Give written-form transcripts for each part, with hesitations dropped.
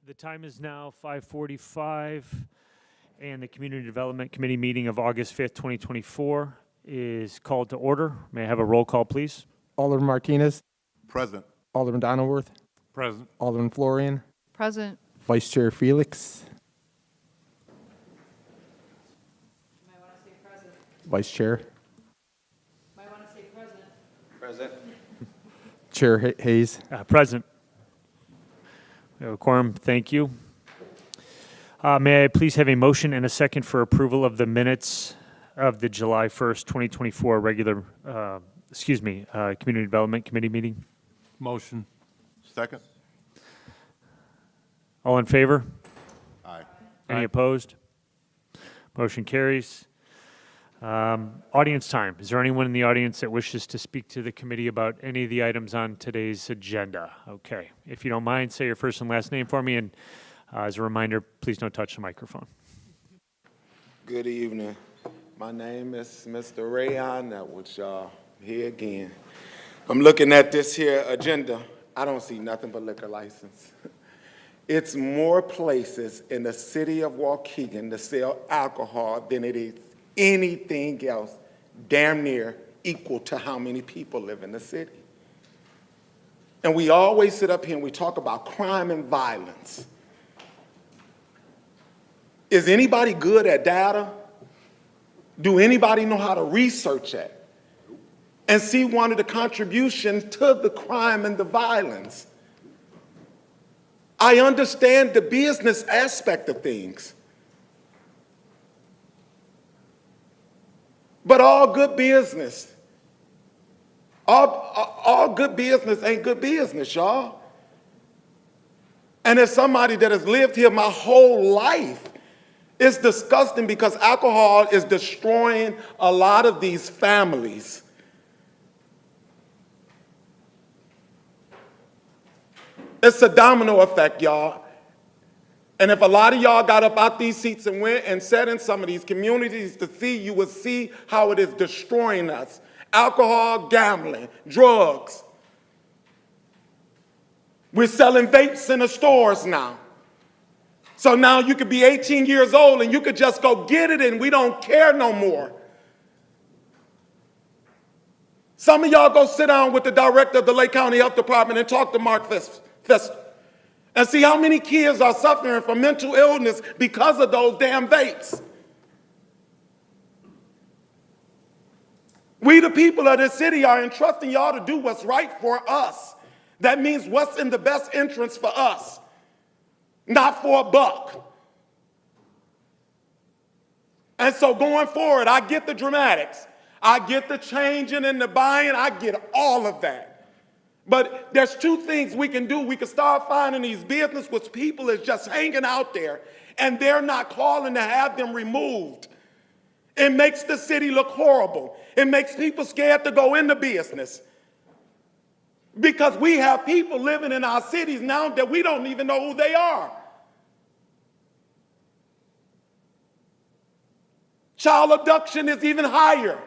The time is now 5:45, and the Community Development Committee meeting of August 5th, 2024 is called to order. May I have a roll call, please? Alderman Martinez. Present. Alderman Donilworth. Present. Alderman Florian. Present. Vice Chair Felix. Might want to say present. Vice Chair. Might want to say present. Present. Chair Hayes. Present. We have a quorum. Thank you. May I please have a motion and a second for approval of the minutes of the July 1st, 2024 regular, Community Development Committee meeting? Motion. Second. All in favor? Aye. Any opposed? Motion carries. Audience time. Is there anyone in the audience that wishes to speak to the committee about any of the items on today's agenda? Okay. If you don't mind, say your first and last name for me, and as a reminder, please don't touch the microphone. Good evening. My name is Mr. Rayon Netwood, y'all. Here again. I'm looking at this here agenda. I don't see nothing but liquor license. It's more places in the city of Waukegan to sell alcohol than it is anything else, damn near equal to how many people live in the city. And we always sit up here and we talk about crime and violence. Is anybody good at data? Do anybody know how to research it and see one of the contributions to the crime and the violence? I understand the business aspect of things. But all good business, all good business ain't good business, y'all. And as somebody that has lived here my whole life, it's disgusting because alcohol is destroying a lot of these families. It's a domino effect, y'all. And if a lot of y'all got up out these seats and went and sat in some of these communities to see, you would see how it is destroying us. Alcohol, gambling, drugs. We're selling vapes in the stores now. So now you could be 18 years old and you could just go get it and we don't care no more. Some of y'all go sit down with the director of the Lake County Health Department and talk to Mark Fester. And see how many kids are suffering from mental illness because of those damn vapes. We, the people of this city, are entrusting y'all to do what's right for us. That means what's in the best interest for us, not for a buck. And so going forward, I get the dramatics. I get the changing and the buying. I get all of that. But there's two things we can do. We can start finding these business which people is just hanging out there and they're not calling to have them removed. It makes the city look horrible. It makes people scared to go into business. Because we have people living in our cities now that we don't even know who they are. Child abduction is even higher.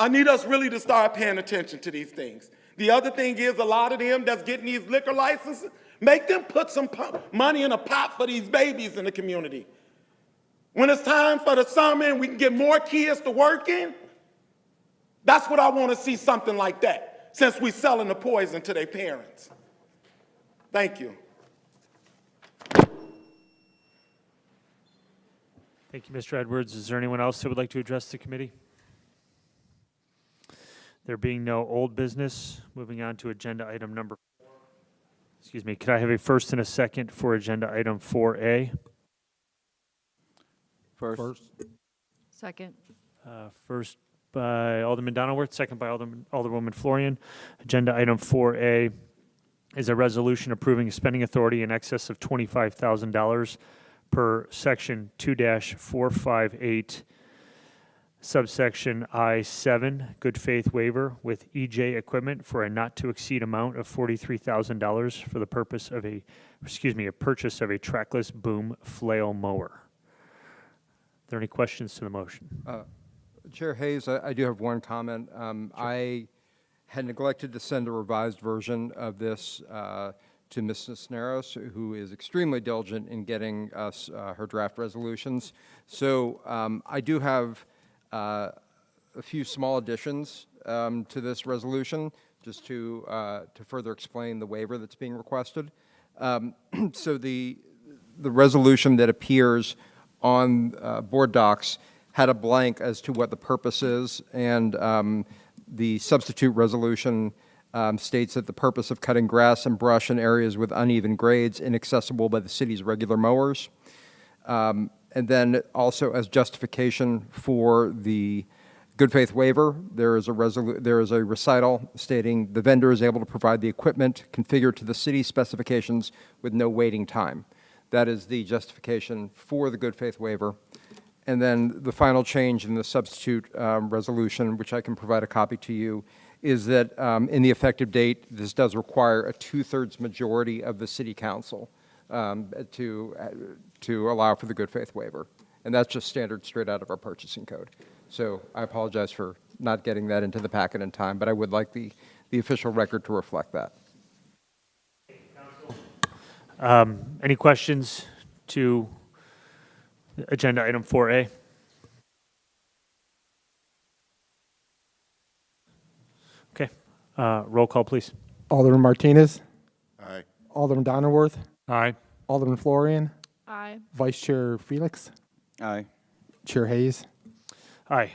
I need us really to start paying attention to these things. The other thing is a lot of them that's getting these liquor licenses, make them put some money in a pot for these babies in the community. When it's time for the summer and we can get more kids to work in, that's what I want to see, something like that, since we're selling the poison to their parents. Thank you. Thank you, Mr. Edwards. Is there anyone else that would like to address the committee? There being no old business, moving on to agenda item number 4. Excuse me, could I have a first and a second for agenda item 4A? First. Second. First by Alderman Donilworth, second by Alderwoman Florian. Agenda item 4A is a resolution approving spending authority in excess of $25,000 per section 2-458 subsection I-7, good faith waiver with EJ equipment for a not to exceed amount of $43,000 for the purpose of a purchase of a trackless boom flail mower. Are there any questions to the motion? Chair Hayes, I do have one comment. I had neglected to send a revised version of this to Ms. Cisneros, who is extremely diligent in getting us her draft resolutions. So I do have a few small additions to this resolution, just to further explain the waiver that's being requested. So the resolution that appears on board docs had a blank as to what the purpose is, and the substitute resolution states that the purpose of cutting grass and brush in areas with uneven grades inaccessible by the city's regular mowers. And then also as justification for the good faith waiver, there is a recital stating the vendor is able to provide the equipment configured to the city specifications with no waiting time. That is the justification for the good faith waiver. And then the final change in the substitute resolution, which I can provide a copy to you, is that in the effective date, this does require a 2/3 majority of the city council to allow for the good faith waiver. And that's just standard straight out of our purchasing code. So I apologize for not getting that into the packet in time, but I would like the official record to reflect that. Any questions to agenda item 4A? Okay, roll call, please. Alderman Martinez, Aye. Alderman Donnerworth, Aye. Alderman Florian, Aye. Vice Chair Felix, Aye. Chair Hayes. Aye.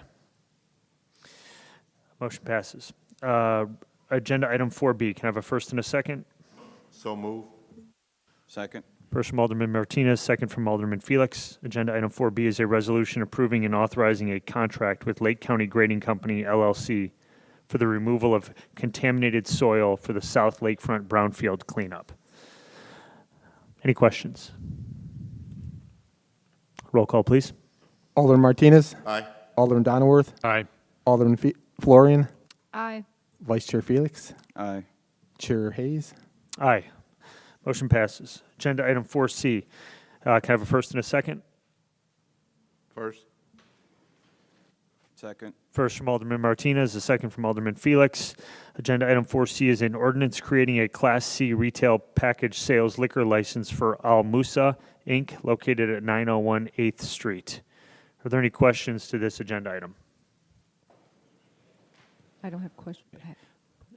Motion passes. Agenda item 4B, can I have a first and a second? So move. Second. First from Alderman Martinez, second from Alderman Felix. Agenda item 4B is a resolution approving and authorizing a contract with Lake County Grading Company, LLC, for the removal of contaminated soil for the South Lakefront Brownfield cleanup. Any questions? Roll call, please. Alderman Martinez, Aye. Alderman Donnerworth, Aye. Alderman Florian, Aye. Vice Chair Felix, Aye. Chair Hayes. Aye. Motion passes. Agenda item 4C. Can I have a first and a second? First. Second. First from Alderman Martinez, a second from Alderman Felix. Agenda item 4C is an ordinance creating a Class C retail package sales liquor license for Al Musa, Inc., located at 901 8th Street. Are there any questions to this agenda item? I don't have questions.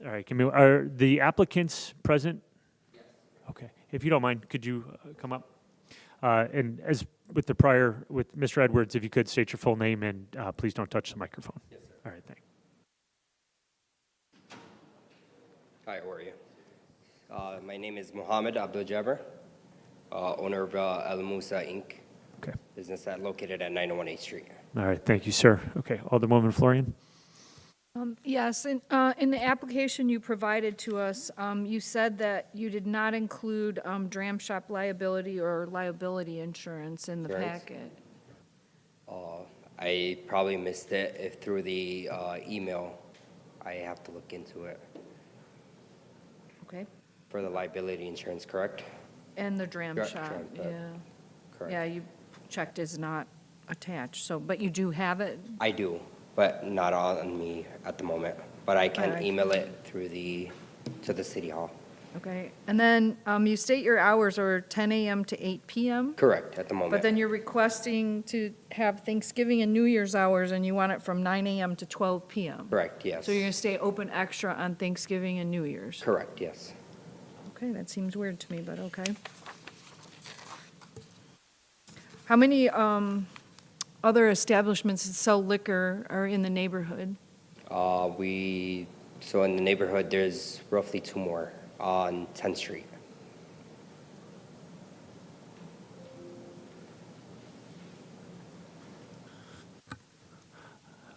All right, are the applicants present? Yes. Okay, if you don't mind, could you come up? And as with the prior, with Mr. Edwards, if you could state your full name and please don't touch the microphone. Yes, sir. All right, thanks. Hi, how are you? My name is Mohammed Abdul Jabbar, owner of Al Musa Inc. Okay. Business located at 901 8th Street. All right, thank you, sir. Okay, Alderwoman Florian? Yes, in the application you provided to us, you said that you did not include dram shop liability or liability insurance in the Insurance? packet. I probably missed it if through the email. I have to look into it. Okay? For the liability insurance, correct? And the dram Dram shop, shop, yeah. Correct. Yeah, you checked is not attached, so, but you do have it? I do, but not on me at the moment. But I can Alright. email it through to the city hall. Okay, and then you state your hours are 10 a.m. to 8 p.m.? Correct, at the moment. But then you're requesting to have Thanksgiving and New Year's hours, and you want it from 9 a.m. to 12 p.m.? Correct, yes. So you're going to stay open extra on Thanksgiving and New Year's? Correct, yes. Okay, that seems weird to me, but okay. How many other establishments that sell liquor are in the neighborhood? So in the neighborhood, there's roughly 2 more on 10th Street.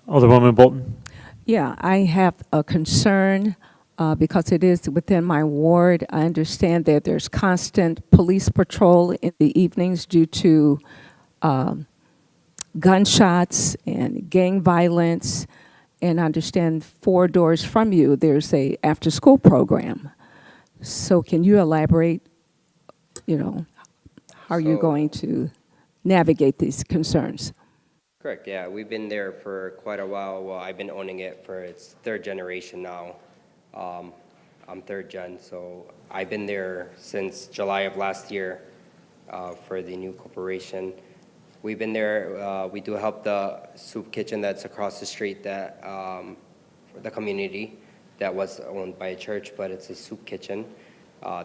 Alderwoman Bolton? Yeah, I have a concern because it is within my ward. I understand that there's constant police patrol in the evenings due to gunshots and gang violence. And I understand 4 doors from you, there's a after-school program. So can you elaborate, how you're So- going to navigate these concerns? Correct, yeah. We've been there for quite a while. Well, I've been owning it for its 3rd generation now. I'm third gen, so I've been there since July of last year for the new corporation. We've been there, we do help the soup kitchen that's across the street that, for the community that was owned by a church, but it's a soup kitchen.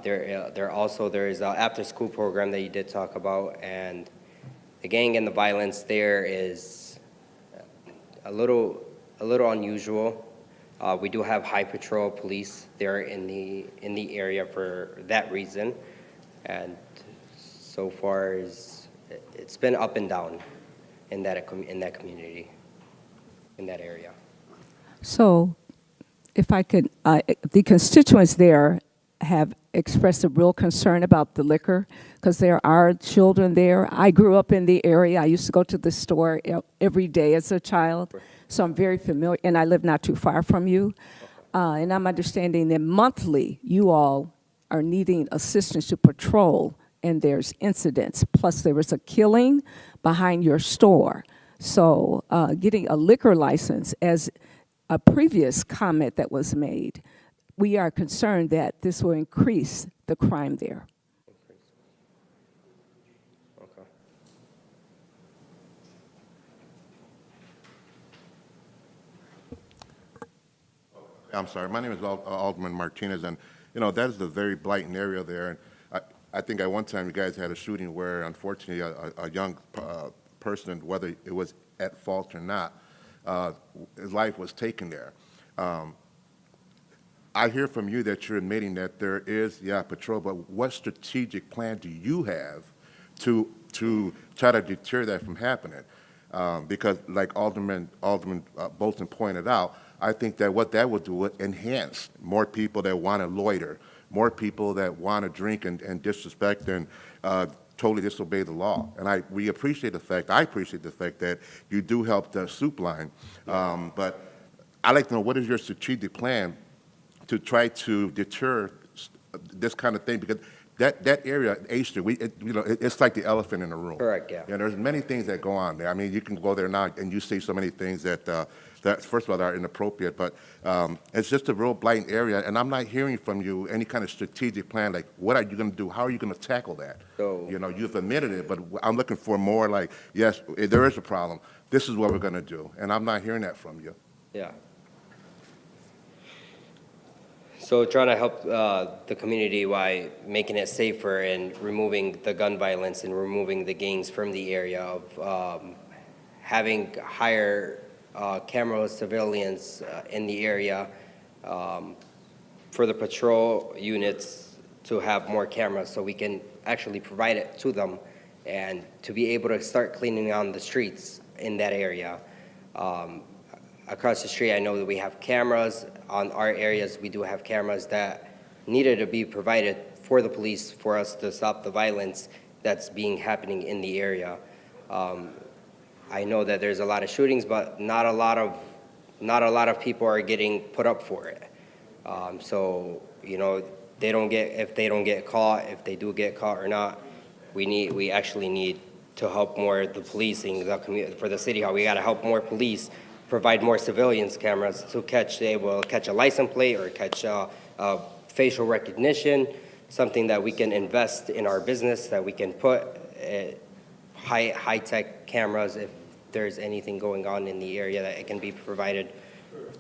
There is an after-school program that you did talk about, and the gang and the violence there is a little unusual. We do have high patrol police there in the area for that reason, and so far it's been up and down in that community, in that area. So, if I could, the constituents there have expressed a real concern about the liquor because there are children there. I grew up in the area. I used to go to the store every day as a child, so I'm very familiar, and I live not too far from you. And I'm understanding that monthly you all are needing assistance to patrol, and there's incidents. Plus, there was a killing behind your store. So getting a liquor license, as a previous comment that was made, we are concerned that this will increase the crime there. Okay. I'm sorry, my name is Alderman Martinez, and, you know, that is a very blighted area there. And I think at one time you guys had a shooting where, unfortunately, a young person, whether it was at fault or not, his life was taken there. I hear from you that you're admitting that there is, patrol, but what strategic plan do you have to try to deter that from happening? Because like Alderman Bolton pointed out, I think that what that would do would enhance more people that want to loiter, more people that want to drink and disrespect and totally disobey the law. And I appreciate the fact that you do help the soup line. But I'd like to know, what is your strategic plan to try to deter this kind of thing? Because that area, A Street, it's like the elephant in the room. Correct, yeah. And there's many things that go on there. I mean, you can go there now and you see so many things that first of all, are inappropriate, but it's just a real blighted area, and I'm not hearing from you any kind of strategic plan, like what are you going to do? How are you going to tackle that? So, You've admitted it, but I'm looking for more like, yes, there is a problem. This is what we're going to do, and I'm not hearing that from you. yeah. So trying to help the community by making it safer and removing the gun violence and removing the gangs from the area of having higher camera surveillance in the area for the patrol units to have more cameras so we can actually provide it to them and to be able to start cleaning on the streets in that area. Across the street, I know that we have cameras. On our areas, we do have cameras that needed to be provided for the police for us to stop the violence that's happening in the area. I know that there's a lot of shootings, but not a lot of people are getting put up for it. So if they don't get caught, if they do get caught or not, we actually need to help more the policing, for the city hall. We got to help more police provide more surveillance cameras to catch a license plate or catch facial recognition, something that we can invest in our business, that we can put high-tech cameras if there's anything going on in the area, that it can be provided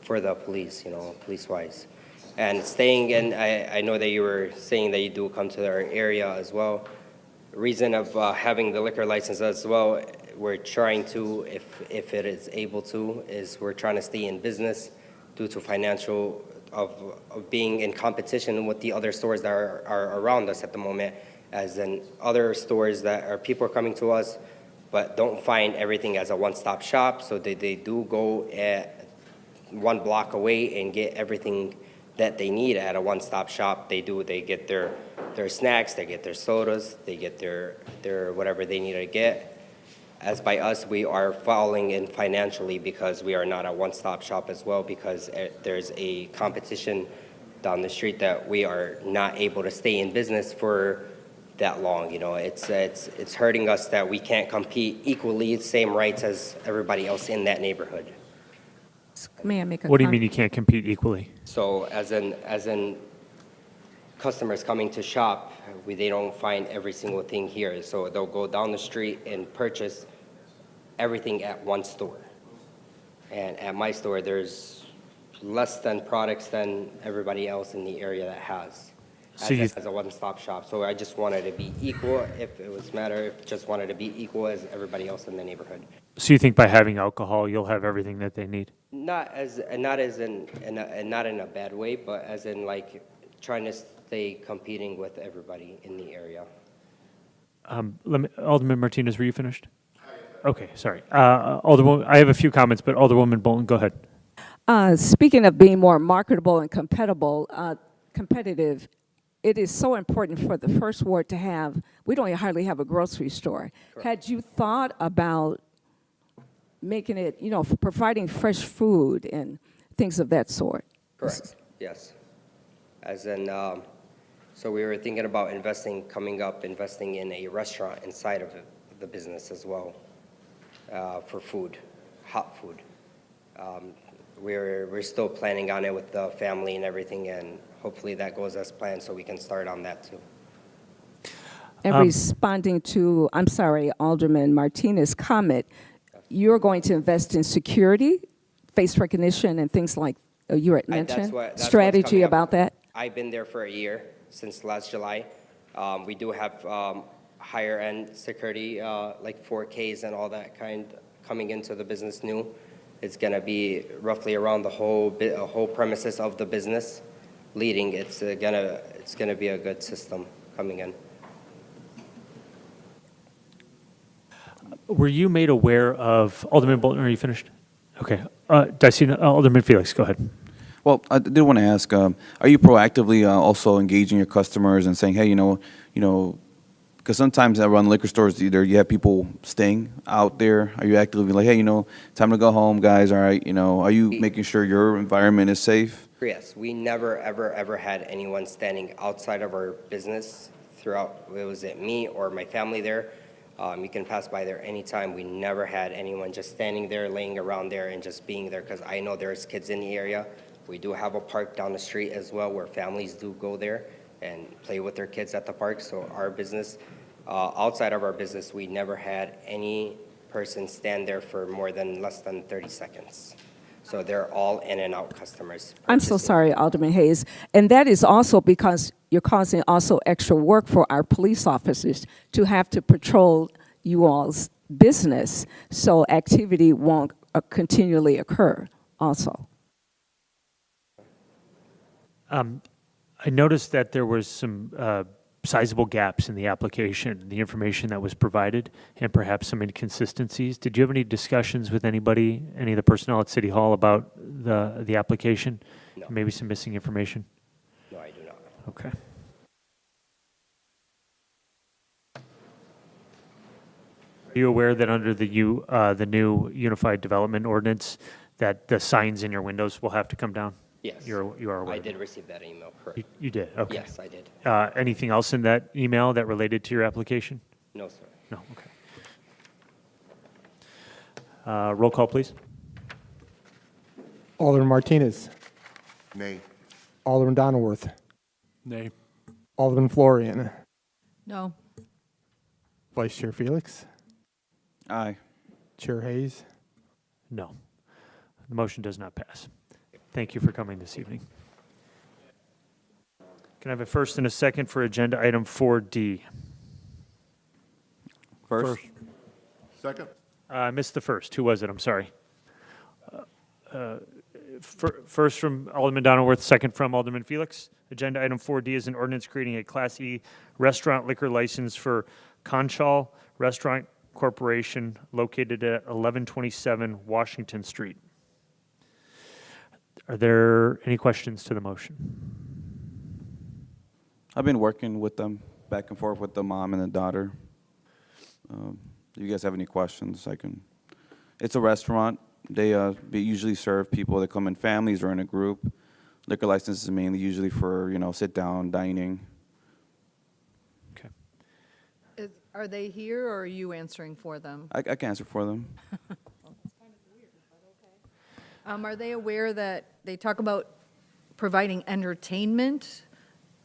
for the police, police-wise. And staying in, I know that you were saying that you do come to our area as well. The reason of having the liquor license as well, we're trying to, if it is able to, is we're trying to stay in business due to financial, of being in competition with the other stores that are around us at the moment, as in other stores that are people are coming to us but don't find everything as a one-stop shop, so they do go at 1 block away and get everything that they need at a one-stop shop. They get their snacks, they get their sodas, they get their whatever they need to get. As by us, we are falling in financially because we are not a one-stop shop as well, because there's a competition down the street that we are not able to stay in business for that long. It's hurting us that we can't compete equally, same rights as everybody else in that neighborhood. May I make a What do you comment? mean you can't compete equally? So as in customers coming to shop, they don't find every single thing here. So they'll go down the street and purchase everything at one store. And at my store, there's less than products than everybody else in the area that has. So you- As a one-stop shop. So I just wanted to be equal, if it was matter, if just wanted to be equal as everybody else in the neighborhood. So you think by having alcohol, you'll have everything that they need? Not in a bad way, but as in like trying to stay competing with everybody in the area. Alderman Martinez, were you finished? Okay, sorry. Alderwoman, I have a few comments, but Alderwoman Bolton, go ahead. Speaking of being more marketable and competitive, it is so important for the first ward to have, we don't hardly have a grocery store. Had you thought about making it, for providing fresh food and things of that sort? Correct, yes. As in, so we were thinking about investing in a restaurant inside of the business as well, for food, hot food. We're still planning on it with the family and everything, and hopefully that goes as planned, so we can start on that too. And responding to, I'm sorry, Alderman Martinez's comment, you're going to invest in security, face recognition, and things like you had mentioned? That's what's Strategy coming up. about that? I've been there for a year, since last July. We do have higher end security, like 4Ks and all that kind, coming into the business new. It's gonna be roughly around the whole premises of the business leading. It's gonna be a good system coming in. Were you made aware of, Alderman Bolton, are you finished? Okay. Did I see, Alderman Felix, go ahead. Well, I did want to ask, are you proactively also engaging your customers and saying, hey, because sometimes around liquor stores, either you have people staying out there. Are you actively like, hey, time to go home, guys, all right, are you making sure your environment is safe? Yes, we never, ever had anyone standing outside of our business throughout, was it me or my family there? You can pass by there anytime. We never had anyone just standing there, laying around there, and just being there, because I know there's kids in the area. We do have a park down the street as well where families do go there and play with their kids at the park. So our business, outside of our business, we never had any person stand there for less than 30 seconds. So they're all in and out customers. I'm so sorry, Alderman Hayes. And that is also because you're causing also extra work for our police officers to have to patrol you all's business, so activity won't continually occur also. I noticed that there was some sizable gaps in the application, the information that was provided, and perhaps some inconsistencies. Did you have any discussions with anybody, any of the personnel at City Hall about the application? No. Maybe some missing information? No, I do not. Okay. Are you aware that under the new Unified Development Ordinance, that the signs in your windows will have to come down? Yes. You are aware? I of that? did receive that email, correct. You did? Okay. Yes, I did. Anything else in that email that related to your application? No, sir. No, okay. Roll call, please. Alderman Martinez. Nay. Alderman Donilworth. Nay. Alderman Florian. No. Vice Chair Felix. Aye. Chair Hayes. No. The motion does not pass. Thank you for coming this evening. Can I have a first and a second for agenda item 4D? First? Second? I missed the first. Who was it? I'm sorry. First from Alderman Donilworth, second from Alderman Felix. Agenda item 4D is an ordinance creating a Class E restaurant liquor license for Conchal Restaurant Corporation located at 1127 Washington Street. Are there any questions to the motion? I've been working with them, back and forth with the mom and the daughter. If you guys have any questions, it's a restaurant. They usually serve people that come in families or in a group. Liquor license is mainly usually for, sit-down dining. Okay. Are they here, or are you answering for them? I can answer for them. Are they aware that they talk about providing entertainment?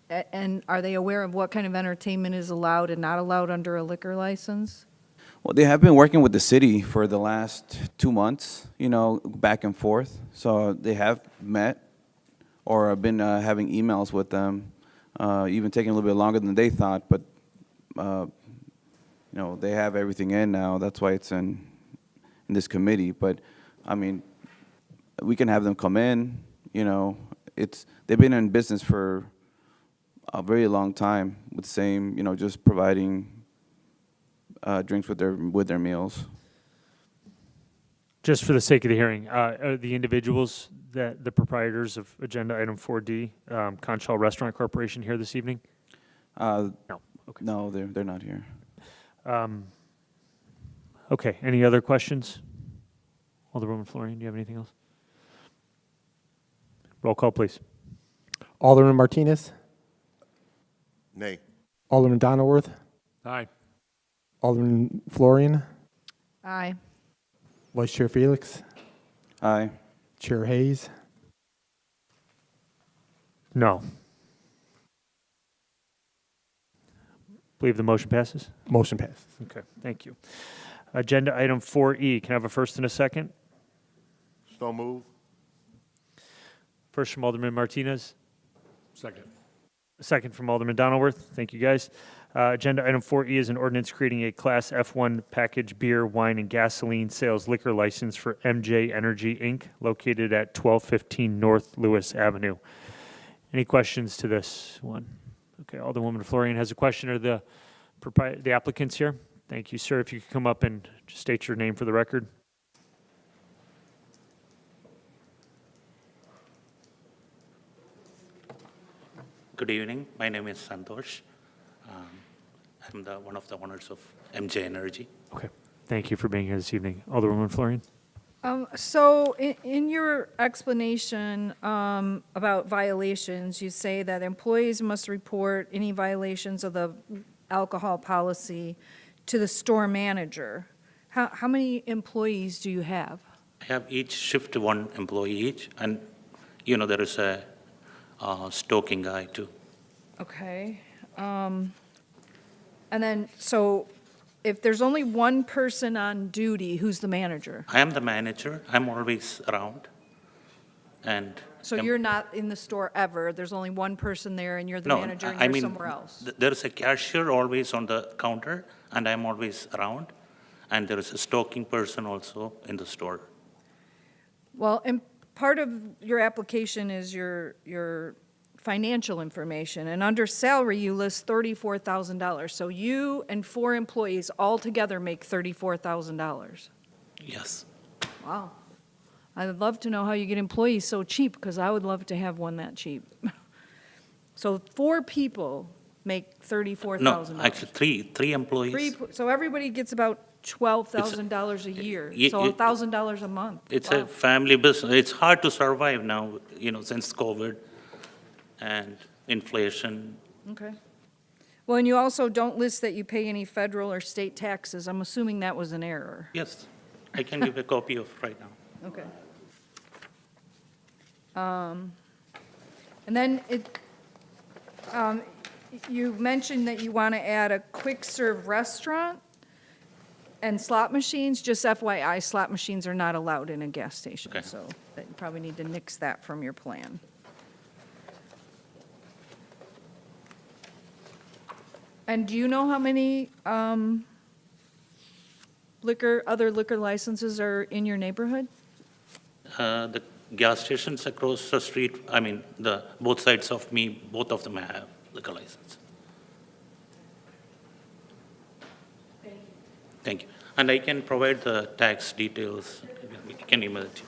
And are they aware of what kind of entertainment is allowed and not allowed under a liquor license? Well, they have been working with the city for the last 2 months, you know, back and forth. So they have met or have been having emails with them, even taking a little bit longer than they thought. But, you know, they have everything in now. That's why it's in this committee. But, I mean, we can have them come in, you know. They've been in business for a very long time with same, you know, just providing drinks with their meals. Just for the sake of the hearing, are the individuals that the proprietors of agenda item 4D, Conchal Restaurant Corporation, here this evening? No. Okay. No, they're not here. Okay. Any other questions? Alderwoman Florian, do you have anything else? Roll call, please. Alderman Martinez, Nay. Alderman Donilworth, Aye. Alderman Florian, Aye. Vice Chair Felix, Aye. Chair Hayes. No. Believe the motion passes? Motion passes. Okay, thank you. Agenda item 4E, can I have a first and a second? So move. First from Alderman Martinez, Second. second from Alderman Donilworth. Thank you, guys. Agenda item 4E is an ordinance creating a Class F1 package beer, wine, and gasoline sales liquor license for MJ Energy, Inc., located at 1215 North Lewis Avenue. Any questions to this one? Okay, Alderwoman Florian has a question. Are the applicants here? Thank you, sir. If you could come up and just state your name for the record. Good evening. My name is Santosh. I'm one of the owners of MJ Energy. Okay, thank you for being here this evening. Alderwoman Florian? So in your explanation about violations, you say that employees must report any violations of the alcohol policy to the store manager. How many employees do you have? I have each shift one employee each, and you know there is a stoking guy too. Okay. And then, so if there's only one person on duty, who's the manager? I am the manager. I'm always around, and So you're not in the store ever, there's only one person there and you're the no, manager and I you're mean, somewhere else? There is a cashier always on the counter, and I'm always around, and there is a stocking person also in the store. Well, and part of your application is your financial information, and under salary, you list $34,000. So you and 4 employees all together make $34,000. Yes. Wow. I'd love to know how you get employees so cheap, because I would love to have one that cheap. So 4 people make $34,000. No, actually three employees. So everybody gets about $12,000 a year, so $1,000 a month. It's Wow. a family business. It's hard to survive now, you know, since COVID and inflation. Okay. Well, and you also don't list that you pay any federal or state taxes. I'm assuming that was an error. Yes, I can give a copy of right now. Okay. And then you mentioned that you want to add a quick-serve restaurant and slot machines. Just FYI, slot machines are not allowed in a gas station, Okay. so that you probably need to nix that from your plan. And do you know how many other liquor licenses are in your neighborhood? The gas stations across the street, I mean, both sides of me, both of them have liquor license. Thank you. And I can provide the tax details. I can email it to you.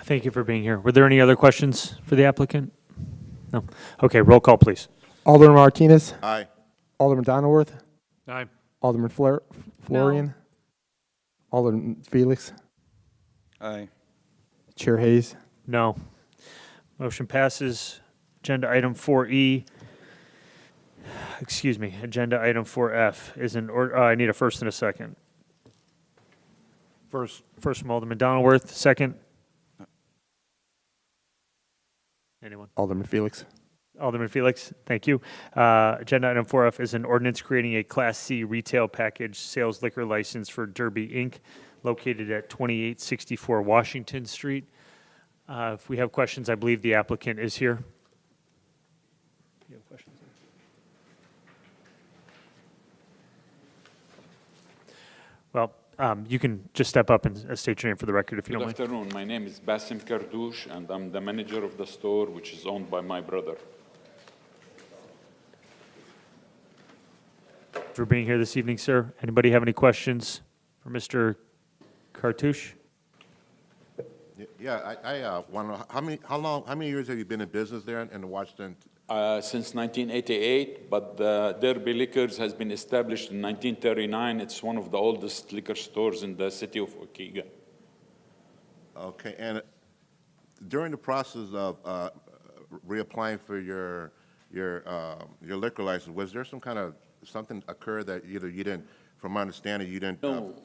Thank you for being here. Were there any other questions for the applicant? No? Okay, roll call, please. Alderman Martinez, Aye. Alderman Donilworth, Aye. Alderman Florian, Alderman Felix, Aye. Chair Hayes. No. Motion passes. Agenda item 4E, excuse me, agenda item 4F is I need a first and a second. First from Alderman Donilworth, second. Anyone? Alderman Felix. Alderman Felix, thank you. Agenda item 4F is an ordinance creating a Class C retail package sales liquor license for Derby Inc., located at 2864 Washington Street. If we have questions, I believe the applicant is here. You have questions? Well, you can just step up and state your name for the record if you Good don't mind. afternoon. My name is Basim Kardouche, and I'm the manager of the store, which is owned by my brother. For being here this evening, sir. Anybody have any questions for Mr. Cartouche? Yeah, I want to know, how many years have you been in business there in Washington? Since 1988, but the Derby Liquors has been established in 1939. It's one of the oldest liquor stores in the city of Waukegan. Okay, and during the process of reapplying for your liquor license, was there some kind of something occurred that either you didn't, from my understanding, you didn't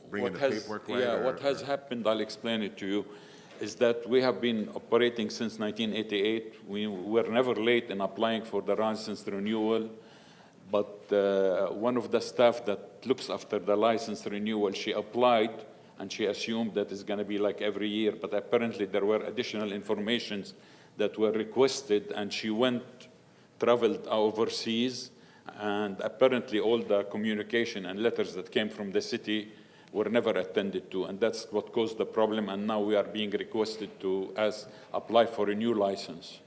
bring in the paperwork right? Yeah, what has happened, I'll explain it to you, is that we have been operating since 1988. We were never late in applying for the license renewal, but one of the staff that looks after the license renewal, she applied and she assumed that it's going to be like every year, but apparently there were additional informations that were requested, and she traveled overseas, and apparently all the communication and letters that came from the city were never attended to, and that's what caused the problem, and now we are being requested to apply for a new license.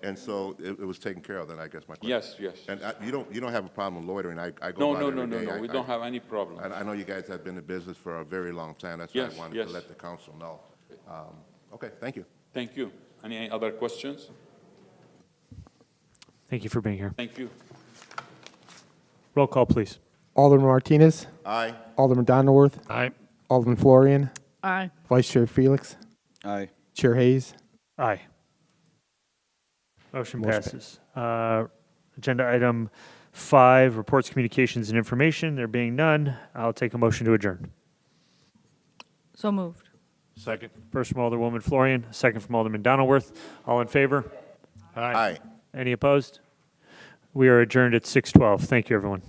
And so it was taken care of then, I guess my question. Yes, yes. And you don't have a problem loitering? I go No, by no, there no, every no, day. no, we don't have any problem. I know you guys have been in business for a very long time. That's why Yes, I wanted yes. to let the council know. Okay, thank you. Thank you. Any other questions? Thank you for being here. Thank you. Roll call, please. Alderman Martinez. Aye. Alderman Donilworth. Aye. Alderman Florian. Aye. Vice Chair Felix. Aye. Chair Hayes. Aye. Motion Motion passes. Agenda item 5, reports, communications, and information. There being none, I'll take a motion to adjourn. So moved. Second. First from Alderwoman Florian, second from Alderman Donilworth. All in favor? Aye. Any opposed? We are adjourned at 6:12. Thank you, everyone.